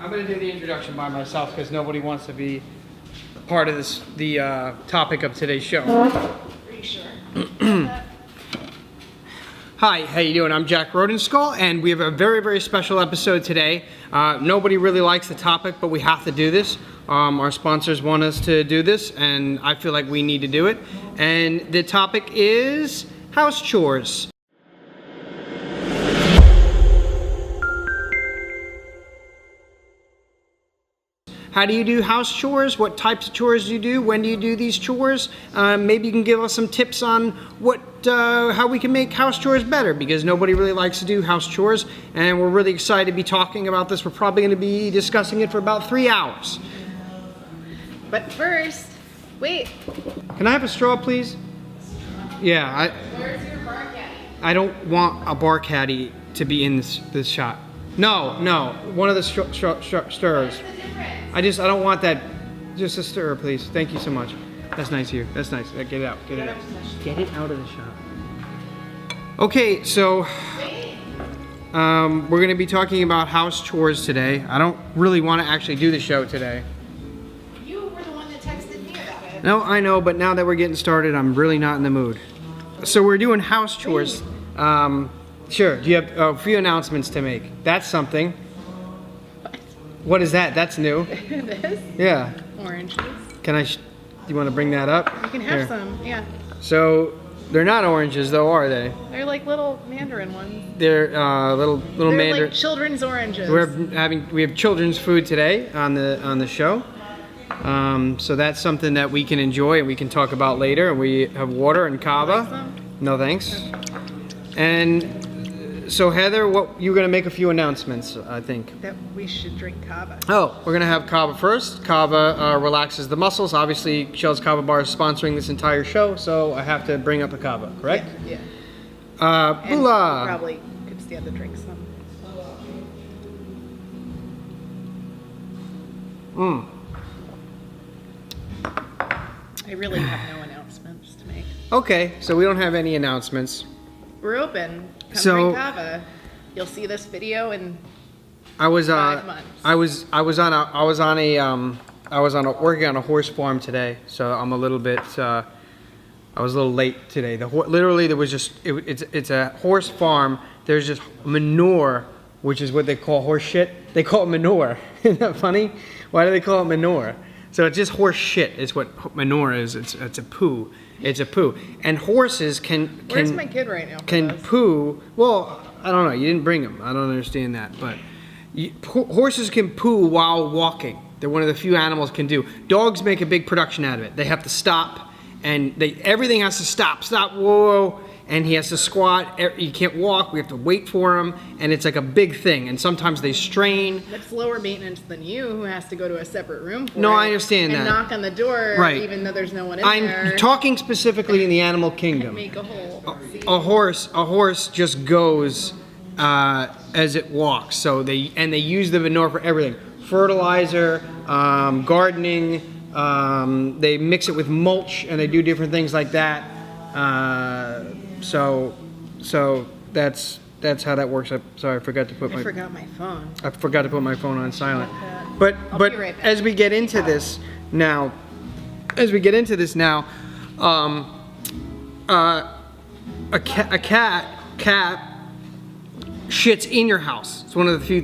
I'm going to do the introduction by myself because nobody wants to be part of this, the topic of today's show. Are you sure? Hi, how you doing? I'm Jack Rodenskull, and we have a very, very special episode today. Nobody really likes the topic, but we have to do this. Our sponsors want us to do this, and I feel like we need to do it. And the topic is house chores. How do you do house chores? What types of chores do you do? When do you do these chores? Maybe you can give us some tips on how we can make house chores better, because nobody really likes to do house chores, and we're really excited to be talking about this. We're probably going to be discussing it for about 3 hours. But first, wait. Can I have a straw, please? Yeah, Where's your bar caddy? I don't want a bar caddy to be in this shot. No, one of the stirrers. I don't want that. Just a stirrer, please. Thank you so much. That's nice of you. That's nice. Get it out. Get it out. Get it out of the shop. Okay, so we're going to be talking about house chores today. I don't really want to actually do the show today. You were the one that texted me about it. No, I know, but now that we're getting started, I'm really not in the mood. So we're doing house chores. Sure. Do you have a few announcements to make? That's something. What is that? That's new. This? Yeah. Oranges. Can I? Do you want to bring that up? You can have some, yeah. So they're not oranges, though, are they? They're like little mandarin ones. They're little They're mandarin. like children's oranges. We have children's food today on the show. So that's something that we can enjoy and we can talk about later. And we have water and Kava. Like some? No thanks. And so Heather, you're gonna make a few announcements, I think. That we should drink Kava. Oh, we're gonna have Kava first. Kava relaxes the muscles. Obviously, Shell's Kava Bar is sponsoring this entire show, so I have to bring up a Kava, correct? Yeah. Bula. And you probably could stand to drink some. I really have no announcements to make. Okay, so we don't have any announcements. We're open. Come So- drink Kava. You'll see this video in I was 5 months. I was working on a horse farm today, so I'm a little bit I was a little late today. Literally there was just it's a horse farm. There's just manure, which is what they call horse shit. They call it manure. Isn't that funny? Why do they call it manure? So it's just horse shit. It's what manure is. It's a poo. It's a poo. And horses can Where's my kid right now? can poo. Well, I don't know. You didn't bring him. I don't understand that. But horses can poo while walking. They're one of the few animals can do. Dogs make a big production out of it. They have to stop, and everything has to stop. Stop. Whoa. And he has to squat. He can't walk. We have to wait for him, and it's like a big thing. And sometimes they strain. That's lower maintenance than you, who has to go to a separate room for No, it I understand and that. knock on the door, Right. even though there's no one in there. I'm talking specifically in the animal kingdom. Make a hole. A horse just goes as it walks. So they use the manure for everything: fertilizer, gardening. They mix it with mulch, and they do different things like that. So that's how that works. Sorry, I forgot to put I forgot my phone. I forgot to put my phone on silent. But But I'll be right back. as we get into this now, a cat shits in your house. It's one of the few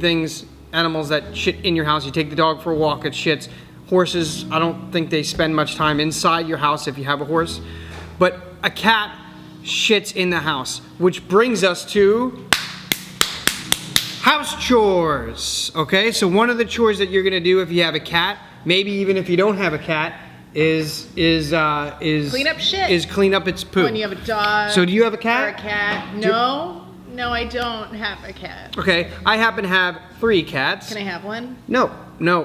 animals that shit in your house. You take the dog for a walk, it shits. Horses, I don't think they spend much time inside your house if you have a horse, but a cat shits in the house, which brings us to house chores. Okay, so one of the chores that you're gonna do if you have a cat, maybe even if you don't have a cat, is Clean up shit. Is clean up its poop. When you have a dog. So do you have a Or cat? a cat. No, I don't have a cat. Okay, I happen to have 3 cats. Can I have one? No,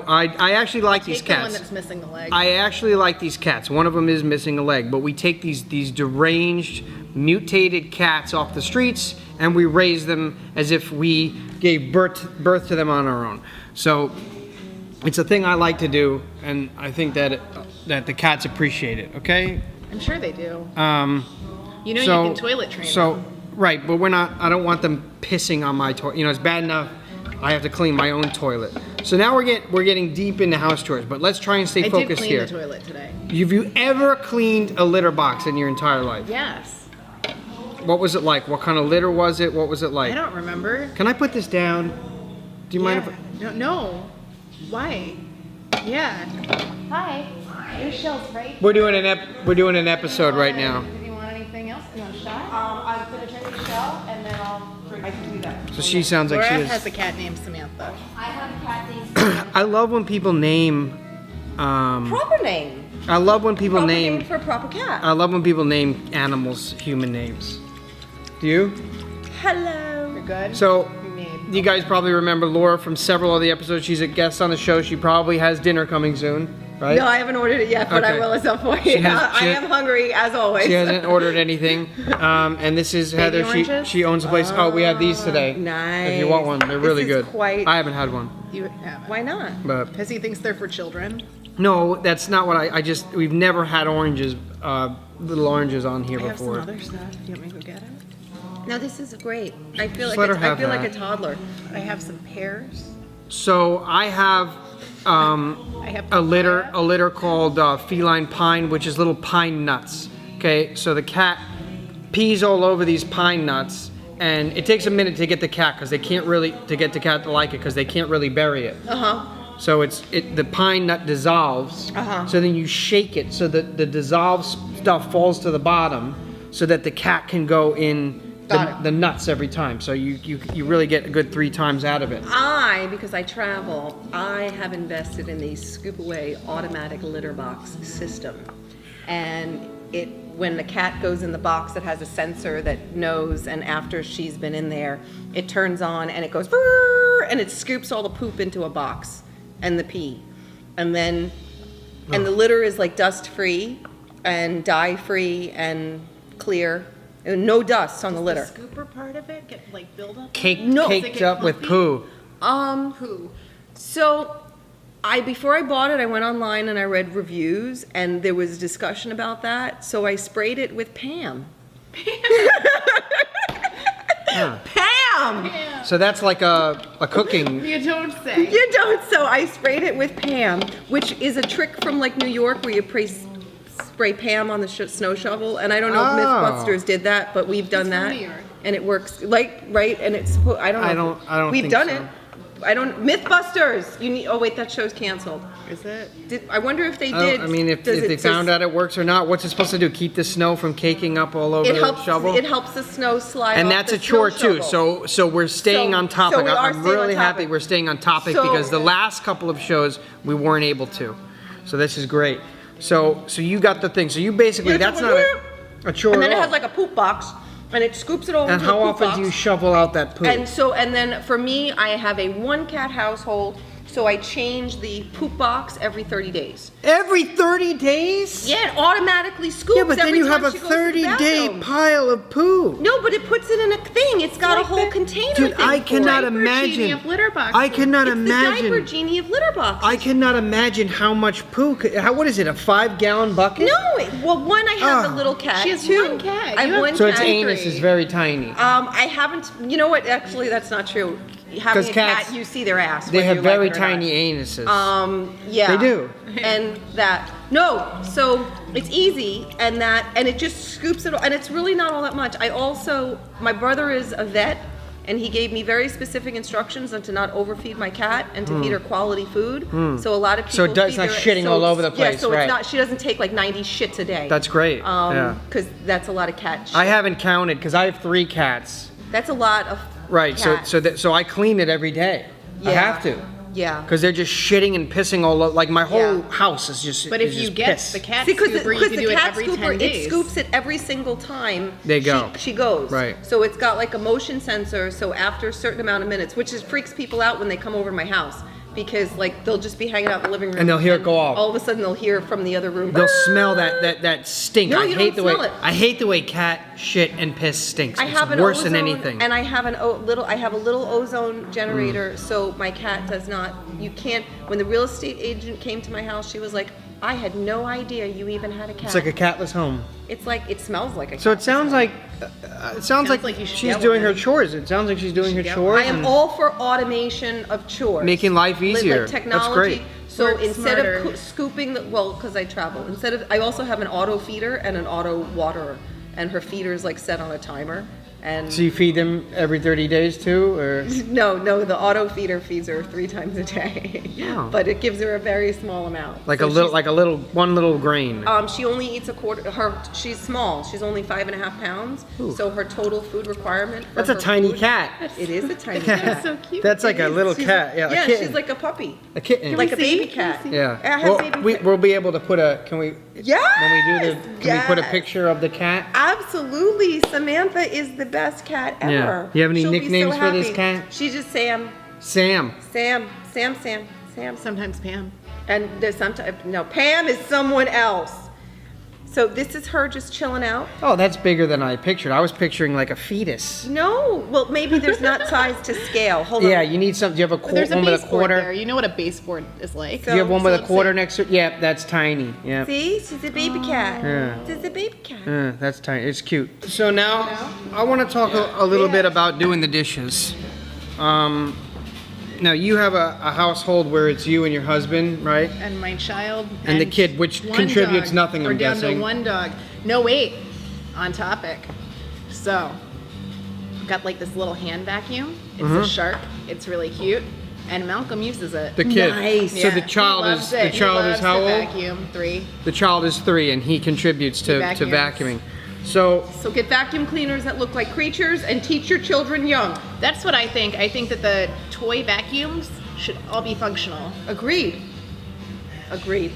I actually like these Take the one cats. that's missing the leg. I actually like these cats. One of them is missing a leg, but we take these deranged, mutated cats off the streets and we raise them as if we gave birth to them on our own. So it's a thing I like to do, and I think that the cats appreciate it. Okay. I'm sure they do. You know, So- you can toilet train them. So right, but we're not. I don't want them pissing on my toilet. You know, it's bad enough I have to clean my own toilet. So now we're getting deep into house chores, but let's try and stay I did focused clean here. the toilet today. Have you ever cleaned a litter box in your entire life? Yes. What was it like? What kind of litter was it? What was it like? I don't remember. Can I put this down? Do you mind if No. Why? Yeah. Hi, your shell's right. we're doing an episode right now. Do you want anything else? Do you want a shot? I'm gonna drink a shell and then I can do that. So she sounds like Laura she is. has a cat named Samantha. I have a cat named I love when people name. proper name. I love when people Proper name. name for a proper cat. I love when people name animals human names. Do you? Hello. You're good? So, You made. you guys probably remember Laura from several of the episodes. She's a guest on the show. She probably has dinner coming soon, right? No, I haven't ordered it yet, but Okay. I will at some point. She has- I am hungry as always. She hasn't ordered anything. And this is Heather. oranges? She owns the place. Oh, we have these today. Nice. If you want one, they're This really is good. quite- I haven't had one, You haven't. Why not? but Because he thinks they're for children. no, that's not what I just. We've never had oranges, little oranges on here I have some before. other stuff. You want me to go get it? No, this is great. I feel Just like let her I have feel like that. a toddler. I have some pears. So I have I have a litter called feline pine, which is little pine nuts. Okay, so the cat pees all over these pine nuts, and it takes a minute to get the cat because they can't really to get the cat to like it because they can't really bury it. So the pine nut dissolves. So then you shake it so that the dissolved stuff falls to the bottom, so that the cat can go in the nuts every time. So you really get a good 3 times out of it. Because I travel, I have invested in the Scoop Away automatic litter box system. And when the cat goes in the box, it has a sensor that knows, and after she's been in there, it turns on and it goes, "Brrr," and it scoops all the poop into a box and the pee. And then, and the litter is like dust free and dye free and clear. And no dust on the litter. The scooper part of it get like buildup. Caked Does it get up with clumpy? poo. Poo. So before I bought it, I went online and I read reviews, and there was discussion about that. So I sprayed it with Pam. Yeah. Pam! So that's like a cooking. You don't say. You don't. So I sprayed it with Pam, which is a trick from like New York where you spray Pam on the snow shovel. And I don't know if Oh. Mythbusters did that, but we've done It's from that, New York. and it works. Like right, and it's I don't know. I don't We've think done so. it. I don't. Mythbusters. You need. Oh wait, that show's canceled. Is it? I wonder if they Oh, did. I mean, if Does they it found just- out it works or not, what's it supposed to do? Keep the snow from caking up all over It the helps. shovel? It helps the snow slide. And off that's the a chore snow too. shovel. So we're staying So- on topic. so we are I'm staying on really happy topic. we're staying on topic So- because the last couple of shows we weren't able to. So this is great. So you got the thing. So you basically Yeah, that's not a chore And then at it all. has like a poop box, and it scoops it over And into the how poop often box. do you shovel out that poop? And then for me, I have a 1-cat household, so I change the poop box every 30 days. Every 30 days? Yeah, it automatically scoops. Yeah, but then every you have time a she goes to the 30-day bathroom. pile of poo. No, but it puts it in a thing. It's got a whole container Dude, thing I for cannot it. imagine. Genie of litter boxes. I cannot It's the diaper imagine. genie of litter boxes. I cannot imagine how much poo. What is it? A 5-gallon bucket? No, one, I have Oh. a little cat. She has 2, one cat. I You have have one So cat. its anus is very tiny. I haven't. You know what? Actually, that's not true. Having 'Cause a cats- cat, you see their ass. They whether have you like very it or not. tiny anuses. Yeah. They do. And that. No, so it's easy, and it just scoops it, and it's really not all that much. My brother is a vet, and he gave me very specific instructions on to not overfeed my cat and to feed her quality food. So a lot of people. So it does feed not their- shitting all over the place, Yeah, so right. it's not. She doesn't take like 90 shits a day. That's great. Yeah. Because that's a lot of cat shit. I haven't counted because I have 3 cats. That's a lot of. Right. Cat. So I clean it every day. I Yeah. have to Yeah. because they're just shitting and pissing all over. Like my whole Yeah. house is just. But is if you just get piss. the cat See, because scooper, you can the do it cat every scooper, 10 days. it scoops it every single time They go. she goes. Right. So it's got like a motion sensor. So after a certain amount of minutes, which freaks people out when they come over to my house, because like they'll just be hanging out in the living room And they'll hear it go off. All of a sudden they'll hear from the other room. They'll smell that stink. No, I you hate don't the way smell it. I hate the way cat shit and piss stinks. I It's have an worse ozone, than anything. and I have I have a little ozone generator, so my cat does not. You can't. When the real estate agent came to my house, she was like, "I had no idea you even had a cat." It's like a catless home. It's like it smells like a cat. So it sounds like It sounds like, like you should she's get doing one. her chores. It sounds like she's doing her should get chores. I am and all for automation of chores. making life easier. Like technology. That's great. So Work instead smarter. of scooping the, well, because I travel, I also have an auto feeder and an auto waterer, and her feeder is like set on a timer. And So you feed them every 30 days too, or? no, the auto feeder feeds her 3 times a day, Oh. but it gives her a very small amount. Like So a little, one little grain. she only eats a quarter. She's small. She's only 5.5 pounds. So her total food requirement. For That's a her tiny food- cat. It is a tiny cat. So cute. That's like It a is. little She's cat. Yeah, yeah, a kitten. she's like a puppy, a kitten. like a see? baby Can we cat. see? yeah. I have baby cat. We'll be able to put a. Can we? Yes. When we do the. Can we put a yes. picture of the cat? Absolutely, Samantha is the best cat ever. Yeah. You have any She'll be nicknames so for this happy. cat? She's just Sam. Sam. Sometimes Pam. And there's sometimes no, Pam is someone else. So this is her just chilling out. Oh, that's bigger than I pictured. I was picturing like a fetus. No, well maybe there's not size to scale. Hold on. Yeah, you need some. Do you have a But there's a one with a baseboard there. quarter? You know what a baseboard is like. Do you have one with So a let's quarter see. next to it? Yeah, that's tiny. Yeah. See, she's a baby cat. Yeah. She's a baby cat. That's tiny. It's cute. So now I want to talk a little bit about doing the dishes. Now you have a household where it's you and your husband, right? And my child. And the kid, which one contributes dog. nothing, We're I'm down guessing. to one dog. No, wait. On topic. So, got like this little hand vacuum. It's a shark. It's really cute. And Malcolm uses it. The kid. Nice. So the he child loves is it. He loves how the old? Vacuum 3. The child is 3, and he contributes to vacuums. vacuuming. So So get vacuum cleaners that look like creatures and teach your children young. That's what I think. I think that the toy vacuums should all be functional. Agreed. Agreed.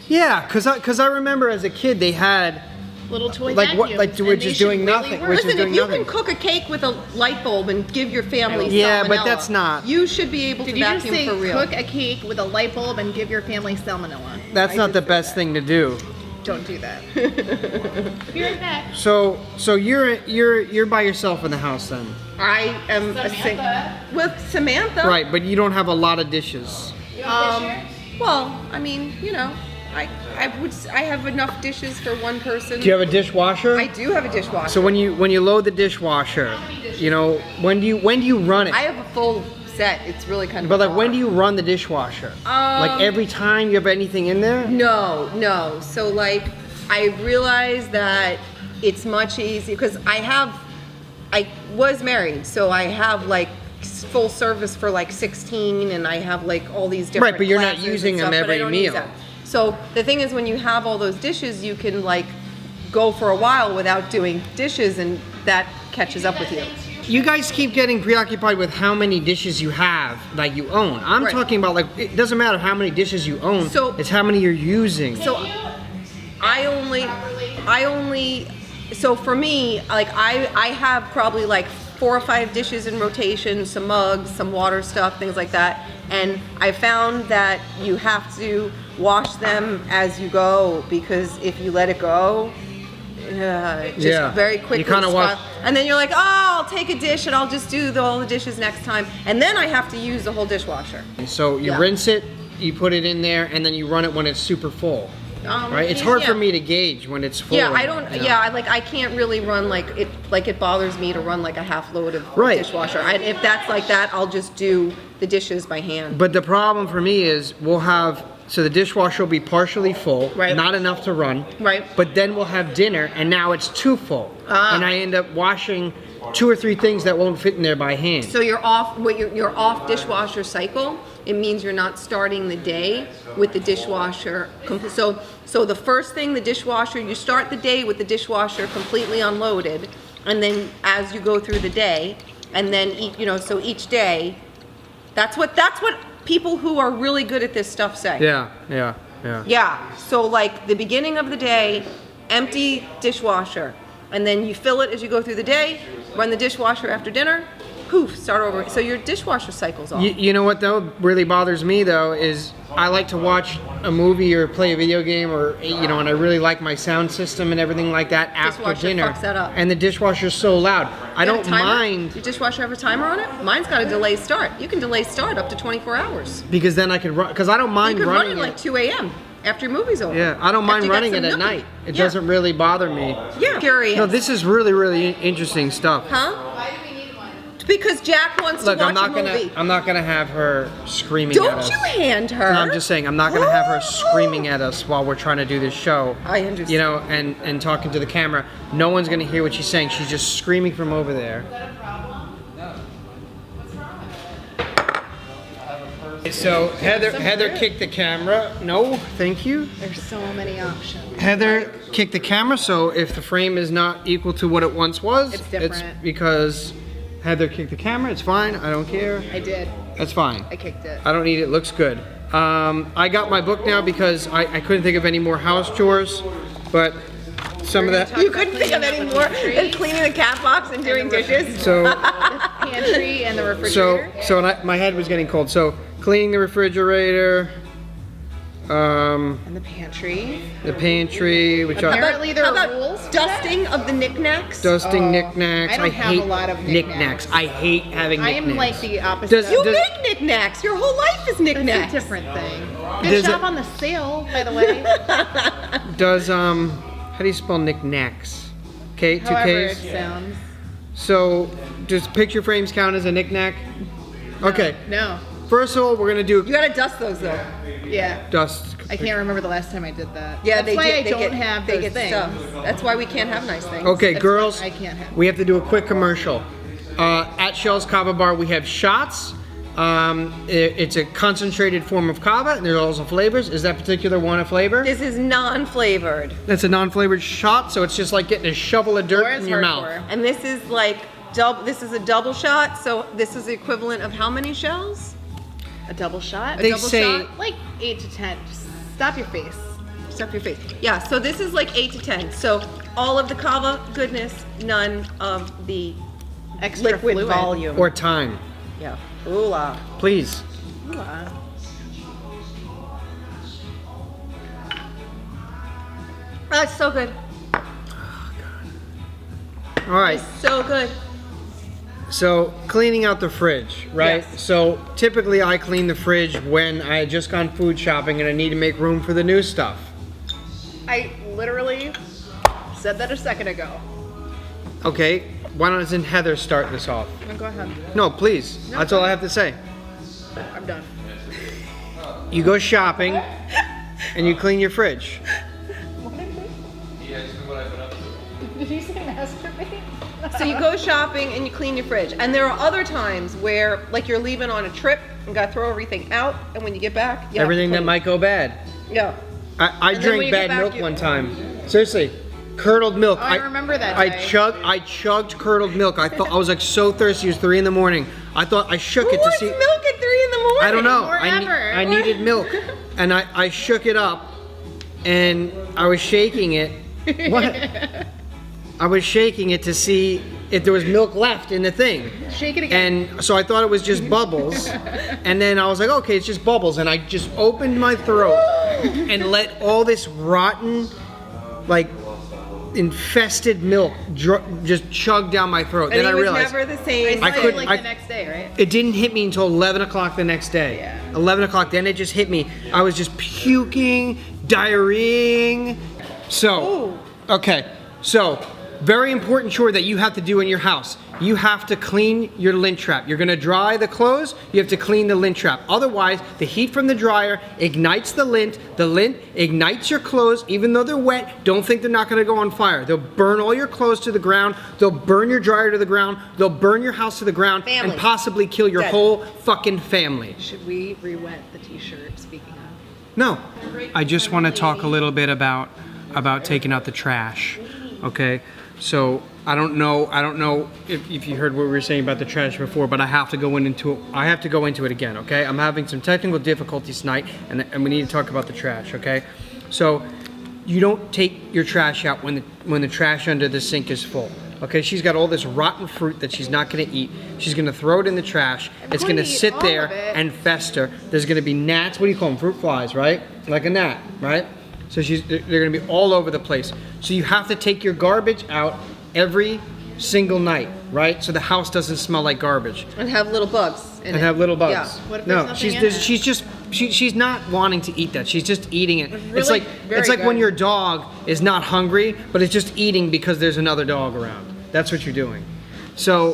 yeah, because I remember as a kid they had Little toy like vacuums. what like we're and they just should doing really nothing. work. We're just Listen, if doing you nothing. can cook a cake with a light bulb and give your family Yeah, but salmonella, that's not- You should be able Did to you just vacuum say for real. cook a cake with a light bulb and give your family salmonella? That's not the best thing to do. Don't do that. Be right back. So you're by yourself in the house then, I am Samantha? with Samantha. right? But you don't have a lot of dishes. Well, I mean, you know, I have enough dishes for one person. Do you have a dishwasher? I do have a dishwasher. So when you load the dishwasher, you know when do you run it? I have a full set. It's really kind of. But like when do you run the dishwasher? Like every time you have anything in there? No. So like, I realized that it's much easier because I was married, so I have like full service for like 16, and I have like all these different. Right, but you're not classes and using them stuff, but I every don't use meal. that. So the thing is, when you have all those dishes, you can like go for a while without doing dishes, and that catches up with you. You guys keep getting preoccupied with how many dishes you have that you own. I'm Right. talking about like it doesn't matter how many dishes you own. So- it's how many you're using. So I only so for me, like I have probably like 4 or 5 dishes in rotation, some mugs, some water stuff, things like that. And I found that you have to wash them as you go, because if you let it go, just Yeah. very quickly You kinda spot- wash- and then you're like, oh, I'll take a dish and I'll just do all the dishes next time. And then I have to use the whole dishwasher. So you Yeah. rinse it, you put it in there, and then you run it when it's super full. Right? It's hard for yeah. me to gauge when it's full. Yeah, I don't. you know. Yeah, I can't really run like it. Like it bothers me to run like a half load of Right. dishwasher. If that's like that, I'll just do the dishes by hand. But the problem for me is we'll have so the dishwasher will be partially full, Right. not enough to run. Right. But then we'll have dinner, and now it's too full, and I end up washing 2 or 3 things that won't fit in there by hand. So you're off. You're off dishwasher cycle. It means you're not starting the day with the dishwasher. So the first thing, the dishwasher. You start the day with the dishwasher completely unloaded, and then as you go through the day, and then so each day. That's what people who are really good at this stuff say. Yeah. Yeah, so like the beginning of the day, empty dishwasher. And then you fill it as you go through the day, run the dishwasher after dinner, poof, start over. So your dishwasher cycle's off. You know what though really bothers me though is I like to watch a movie or play a video game or and I really like my sound system and everything like that after Dishwasher dinner. fucks that up. And the dishwasher's so loud. I Got a don't timer? mind Your dishwasher have a timer on it? Mine's got a delay start. You can delay start up to 24 hours. because then I could run because I don't You mind could run running it like 2 a.m. after your movie's over. Yeah, I don't mind After you got running some it at milk. night. It Yeah. doesn't really bother me. Yeah. Curious. No, this is really, really interesting stuff. Huh? Why do we need one? Because Jack wants Look, to watch I'm not a movie. I'm not gonna have her screaming at Don't us. you hand her. No, I'm just saying, I'm not gonna have her screaming at us while we're trying to do this show. I understand. You know, and talking to the camera. No one's gonna hear what she's saying. She's just screaming from over there. Is that a problem? What's wrong with it? So Heather kicked the camera. No, thank you. There's so many options. Heather kicked the camera, so if the frame is not equal to what it once was, It's different. because Heather kicked the camera. It's fine. I don't care. I did. That's fine. I kicked it. I don't need it. It looks good. I got my book now because I couldn't think of any more house chores, but some of that. You couldn't think of any more than cleaning the cat box and doing dishes. So Pantry and the refrigerator. my head was getting cold. So cleaning the refrigerator, And the pantry. the pantry, which are Apparently there How are about rules. to dusting of the knickknacks. dusting knickknacks. I don't have hate a lot of knickknacks. knickknacks. I hate having I knickknacks. am like the opposite. Does- of- You does- make knickknacks. Your whole life is It's knickknacks. a different thing. There's Good shop a- on the sale, by the way. Does how do you spell knickknacks? K, two However it K's. sounds. So does picture frames count as a knickknack? Okay. No. First of all, we're gonna do You gotta dust those though. Yeah. dust. I can't remember the last time I did that. Yeah, That's they why get, I they don't get, have they those get things. stuff. That's why we can't have nice things. Okay, That's girls. why I can't have. We have to do a quick commercial. At Shell's Kava Bar, we have shots. It's a concentrated form of kava, and there's also flavors. Is that particular one a flavor? This is non-flavored, That's a non-flavored shot, so it's just like getting a shovel of dirt Or it's in your mouth. hardcore. and this is like this is a double shot. So this is the equivalent of how many shells? A double shot? They a double say- shot? Like 8 to 10. Just stop your face. Stuff your face. Yeah. So this is like 8 to 10. So all of the kava goodness, none of the Extra liquid fluid. volume. Or time, Yeah. Ooh la. please. Ooh, That's so good. All right. So good. So cleaning out the fridge, right? Yes. So typically I clean the fridge when I had just gone food shopping and I need to make room for the new stuff. I literally said that a second ago. Okay, why doesn't Heather start this off? No, go ahead. No, please. That's all I have to say. I'm done. You go shopping and you clean your fridge. Did you say masturbate? So you go shopping and you clean your fridge. And there are other times where, like, you're leaving on a trip and gotta throw everything out, and when you get back, you have to Everything that clean. might go bad. Yeah. I And then when drank you bad get back, milk you- one time. Seriously, curdled milk. Oh, I remember that I day. chugged curdled milk. I thought I was like so thirsty. It was 3 a.m. I thought I shook Who it to wants see. milk at 3 in the morning? I don't know. Or ever. I needed milk, and I shook it up, and I was shaking it. What? I was shaking it to see if there was milk left in the thing. Shake it again. And so I thought it was just bubbles. And then I was like, okay, it's just bubbles. And I just opened my throat and let all this rotten, like, infested milk just chug down my throat. And then he I was realized never the same. I couldn't- like the next day, right? it didn't hit me until 11 o'clock the next day. Yeah. 11 o'clock, then it just hit me. I was just puking, diarrheaing. So, okay, so very important chore that you have to do in your house. You have to clean your lint trap. You're gonna dry the clothes, you have to clean the lint trap. Otherwise, the heat from the dryer ignites the lint ignites your clothes, even though they're wet. Don't think they're not gonna go on fire. They'll burn all your clothes to the ground, they'll burn your dryer to the ground, they'll burn your house to the ground, Family. and possibly kill your Dead. whole fucking family. Should we re-wet the t-shirt, speaking of? No, I just want to talk a little bit about taking out the trash. Okay, so I don't know if you heard what we were saying about the trash before, but I have to go into it. I have to go into it again. Okay, I'm having some technical difficulties tonight, and we need to talk about the trash. Okay, so you don't take your trash out when the trash under the sink is full. Okay, she's got all this rotten fruit that she's not going to eat. She's going to throw it in the trash. It's going to gonna eat sit all there of it. and fester. There's going to be gnats. What do you call them? Fruit flies, right? Like a gnat, right? So they're going to be all over the place. So you have to take your garbage out every single night, right? So the house doesn't smell like garbage And have little bugs in and it. have little bugs. Yeah. What if No, there's she's nothing in it? she's just she's not wanting to eat that. She's just eating it. It's really like very when good. your dog is not hungry, but it's just eating because there's another dog around. That's what you're doing. So,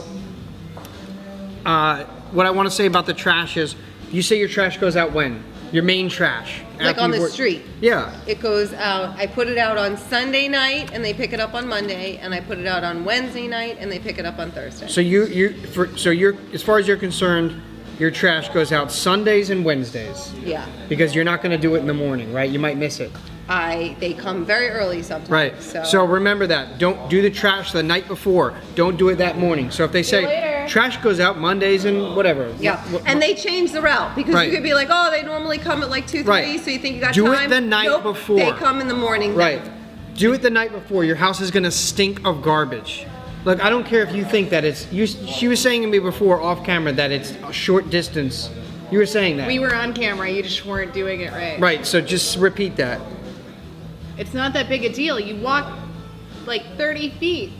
what I want to say about the trash is, you say your trash goes out when? Your main trash. Like after on you've the worked- street. Yeah. It goes out, I put it out on Sunday night and they pick it up on Monday, and I put it out on Wednesday night and they pick it up on Thursday. So you're as far as you're concerned, your trash goes out Sundays and Wednesdays. Yeah. Because you're not going to do it in the morning, right? You might miss it. They come very early sometimes. Right. So remember that. Don't do the trash the night before. Don't do it that morning. So if they you say later. trash goes out Mondays and whatever. Yeah, and they change the route because Right. you could be like, oh, they normally come at like 2, 3, Right. so you think you got Do it time. the night Nope, before. They come in the morning. Right. Do it the night before. Your house is going to stink of garbage. Look, I don't care if you think that it's. She was saying to me before off camera that it's a short distance. You were saying that. We were on camera, you just weren't doing it right. Right. So just repeat that. It's not that big a deal. You walk like 30 feet.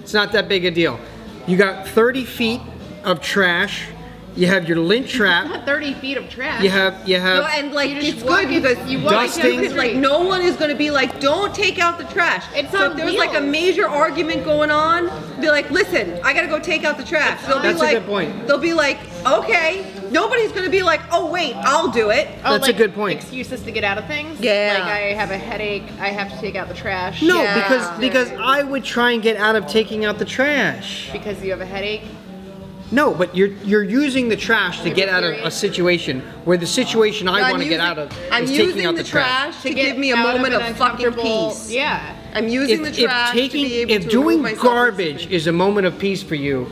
It's not that big a deal. You got 30 feet of trash. You have your lint trap. Not 30 feet of trash. You have. No, and like You just it's walk good in- because you walk Dusting. down the like street. no one is going to be like, don't take out the trash. It's so on if there's like a wheels. major argument going on, be like, listen, I got to go take out the trash. They'll be That's a like, good point. They'll be like, okay. Nobody's going to be like, oh wait, I'll do it. Oh, That's a like good point. Excuses to get out of things? Yeah. Like I have a headache, I have to take out the trash. No, Yeah. because I would try and get out of taking out the trash. Because you have a headache? No, but you're using the trash to get out of Period. a situation where the situation I I'm want to get using- out of I'm is taking using out the the trash. trash to get give me a out moment an of fucking uncomfortable- peace. Yeah. I'm using the trash to be able If to doing remove myself garbage from is a moment of peace for you,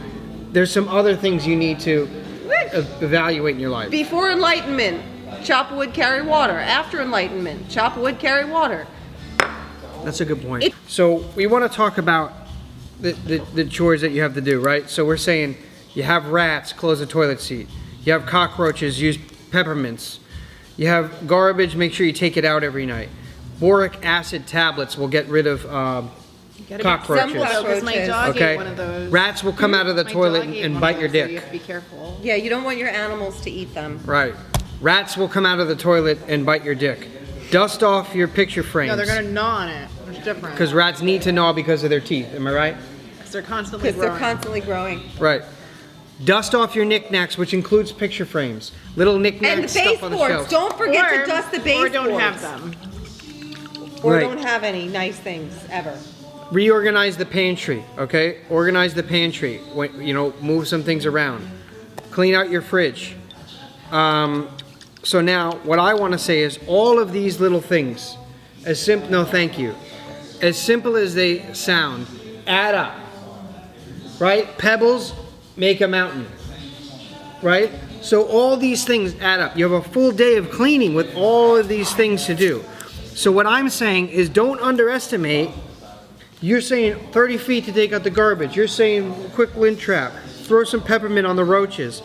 there's some other things you need to evaluate in your life. Before enlightenment, chop wood, carry water. After enlightenment, chop wood, carry water. That's a good point. So we want to talk about the chores that you have to do, right? So we're saying you have rats, close the toilet seat. You have cockroaches, use peppermints. You have garbage, make sure you take it out every night. Boric acid tablets will get rid of cockroaches. Some Because my dog Okay? ate one of those. Rats will come out of the My toilet dog ate and one bite of your those, so dick. you have to be careful. Yeah, you don't want your animals to eat them. Right. Rats will come out of the toilet and bite your dick. Dust off your picture frames. No, they're gonna gnaw on it. It's different. Because rats need to gnaw because of their teeth. Am I right? Because they're constantly Because they're growing. constantly growing. Right. Dust off your knickknacks, which includes picture frames. Little And the knickknacks stuff on the baseboards. shelf. Don't forget Or- to dust the baseboards. Or don't have them. Or Right. don't have any nice things ever. Reorganize the pantry, okay? Organize the pantry. Move some things around. Clean out your fridge. So now, what I want to say is all of these little things, no thank you. As simple as they sound, add up. Right? Pebbles make a mountain. Right? So all these things add up. You have a full day of cleaning with all of these things to do. So what I'm saying is don't underestimate. You're saying 30 feet to take out the garbage. You're saying quick lint trap. Throw some peppermint on the roaches.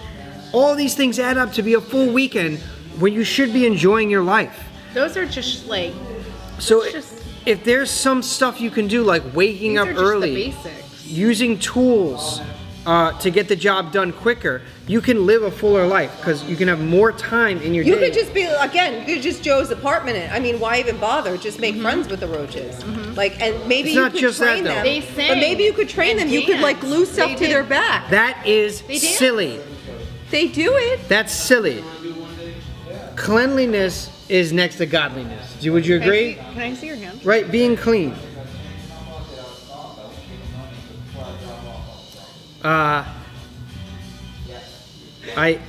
All these things add up to be a full weekend when you should be enjoying your life. Those are just like, So It's just- if there's some stuff you can do, like waking these up are just early, the basics. using tools to get the job done quicker, you can live a fuller life because you can have more time in your You day. could just be, again, you could just Joe's apartment it. I mean, why even bother? Just make friends with the roaches. Like, and maybe It's you not could just that, train though. them. They But sing maybe you could train them. and You could like dance. glue stuff They to did- their back. That is They dance. silly. They do it. That's silly. Cleanliness is next to godliness. Would you agree? Can I see your hand? Right, being clean.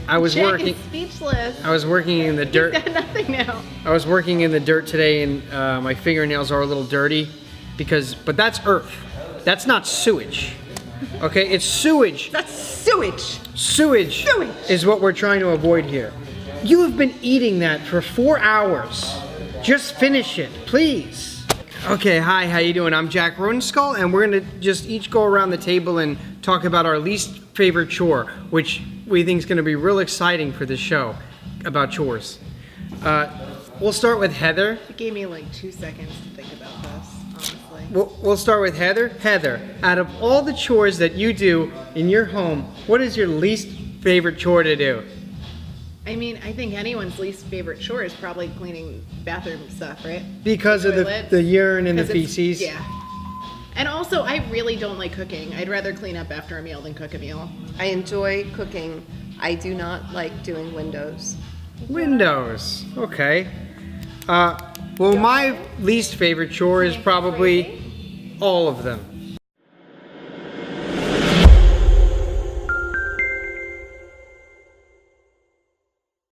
I was Jack working. is speechless. I was working in the dirt. He's got nothing now. I was working in the dirt today, and my fingernails are a little dirty, but that's earth. That's not sewage. Okay, it's sewage. That's sewage. Sewage is what we're trying to avoid here. You have been eating that for 4 hours. Just finish it, please. Okay, hi, how you doing? I'm Jack Rodenskull, and we're gonna just each go around the table and talk about our least favorite chore, which we think is gonna be real exciting for this show about chores. We'll start with Heather. It gave me like 2 seconds to think about this, honestly. We'll start with Heather. Heather, out of all the chores that you do in your home, what is your least favorite chore to do? I mean, I think anyone's least favorite chore is probably cleaning bathroom stuff, right? Because of Toilets. the urine and the 'Cause it's- feces. Yeah. And also, I really don't like cooking. I'd rather clean up after a meal than cook a meal. I enjoy cooking. I do not like doing windows. Windows. Okay. Well, my least favorite chore is probably all of them.